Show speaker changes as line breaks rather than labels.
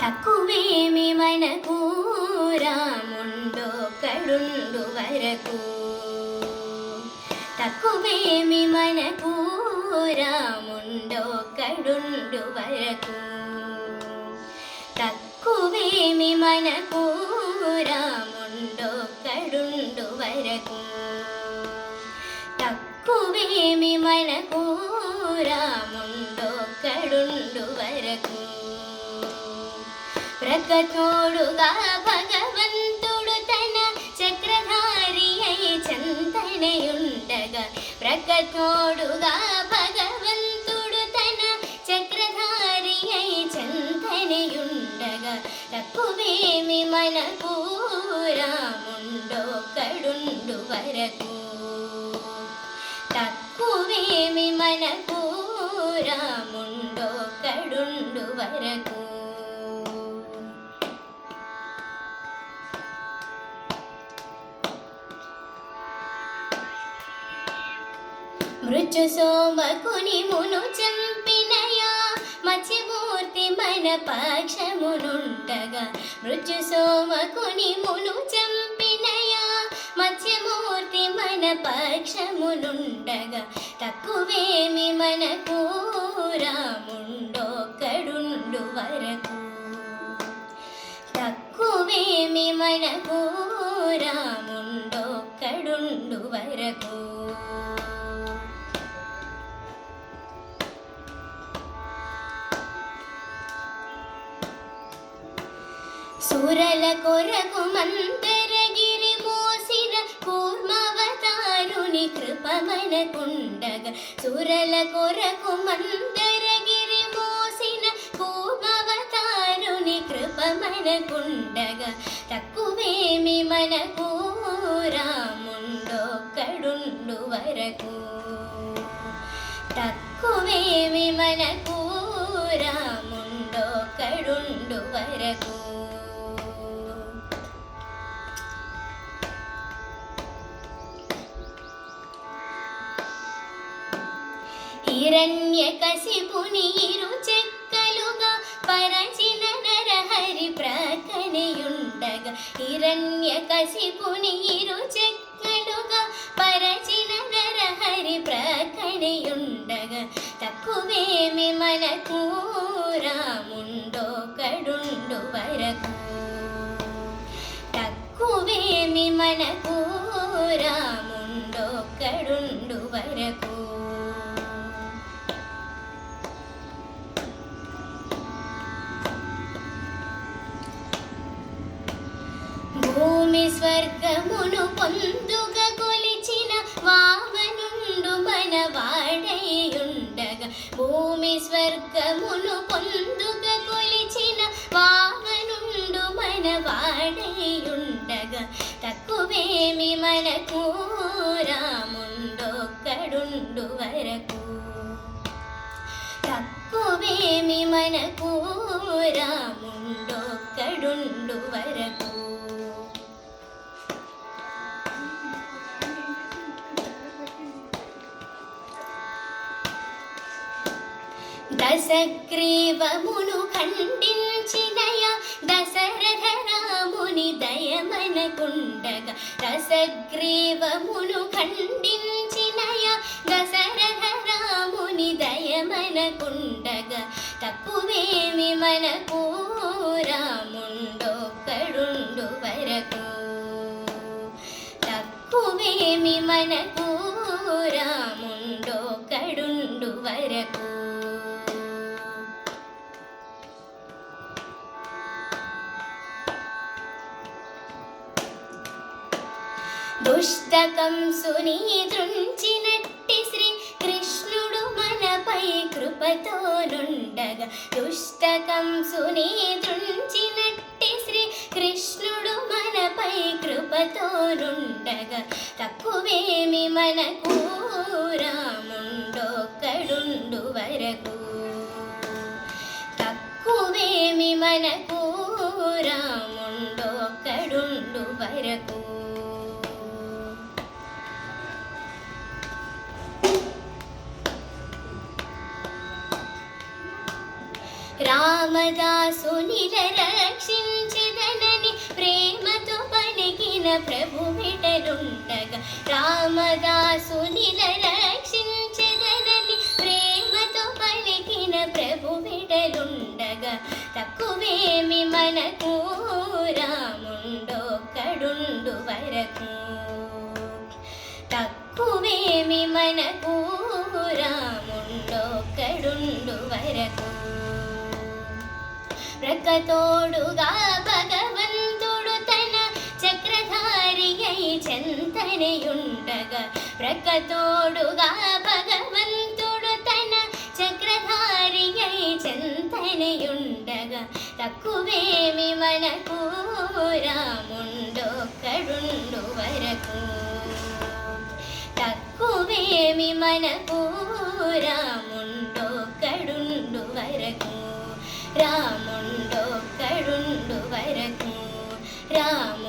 తక్కువేమి మనకు రాముండొక్కడుండు వరకు. తక్కువేమి మనకు రాముండొక్కడుండు వరకు. తక్కువేమి మనకు రాముండొక్కడుండు వరకు. తక్కువేమి మనకు రాముండొక్కడుండు వరకు. ప్రకటోడుగా భగవంతుడు తన చక్రధారి అయి చంతనయుండగా. ప్రకటోడుగా భగవంతుడు తన చక్రధారి అయి చంతనయుండగా. తక్కువేమి మనకు రాముండొక్కడుండు వరకు. తక్కువేమి మనకు రాముండొక్కడుండు వరకు. మృత్యు సోమకుని మును చంపినయా మత్స్యమూర్తి మన పక్షమునుండగా. మృత్యు సోమకుని మును చంపినయా మత్స్యమూర్తి మన పక్షమునుండగా. తక్కువేమి మనకు రాముండొక్కడుండు వరకు. తక్కువేమి మనకు రాముండొక్కడుండు వరకు. సురల కొరకు మందరగిరి మోసిన కూర్మవతారుని కృప మనకుండగా. సురల కొరకు మందరగిరి మోసిన కూర్మవతారుని కృప మనకుండగా. తక్కువేమి మనకు రాముండొక్కడుండు వరకు. తక్కువేమి మనకు రాముండొక్కడుండు వరకు. హిరణ్యకశిపుని ఇరు చెక్కలుగా పరచిన నరహరి ప్రక్కనయుండగా. హిరణ్యకశిపుని ఇరు చెక్కలుగా పరచిన నరహరి ప్రక్కనయుండగా. తక్కువేమి మనకు రాముండొక్కడుండు వరకు. తక్కువేమి మనకు రాముండొక్కడుండు వరకు. భూమి స్వర్గమును పొందుగా కొలిచిన వామనుండు మన వాడయుండగా. భూమి స్వర్గమును పొందుగా కొలిచిన వామనుండు మన వాడయుండగా. తక్కువేమి మనకు రాముండొక్కడుండు వరకు. తక్కువేమి మనకు రాముండొక్కడుండు వరకు. దశగ్రీవమును ఖండించినయ దశరథ రాముని దయమనకుండగా. దశగ్రీవమును ఖండించినయ దశరథ రాముని దయమనకుండగా. తక్కువేమి మనకు రాముండొక్కడుండు వరకు. తక్కువేమి మనకు రాముండొక్కడుండు వరకు. దుష్టకంసుని దృంచినట్టి శ్రీ కృష్ణుడు మనపై కృపతోనుండగా. దుష్టకంసుని దృంచినట్టి శ్రీ కృష్ణుడు మనపై కృపతోనుండగా. తక్కువేమి మనకు రాముండొక్కడుండు వరకు. తక్కువేమి మనకు రాముండొక్కడుండు వరకు. రామదాసునిల రక్షించెదనని ప్రేమతో పలికిన ప్రభు విటలుండగా రామదాసునిల రక్షించెదనని ప్రేమతో పలికిన ప్రభు విటలుండగా తక్కువేమి మనకు రాముండొక్కడుండు వరకు తక్కువేమి మనకు రాముండొక్కడుండు వరకు ప్రకతోడుగా భగవంతుడు తన చక్రధారి అయి చెంతనయుండగా ప్రకతోడుగా భగవంతుడు తన చక్రధారి అయి చెంతనయుండగా తక్కువేమి మనకు రాముండొక్కడుండు వరకు తక్కువేమి మనకు రాముండొక్కడుండు వరకు రాముండొక్కడుండు వరకు రాము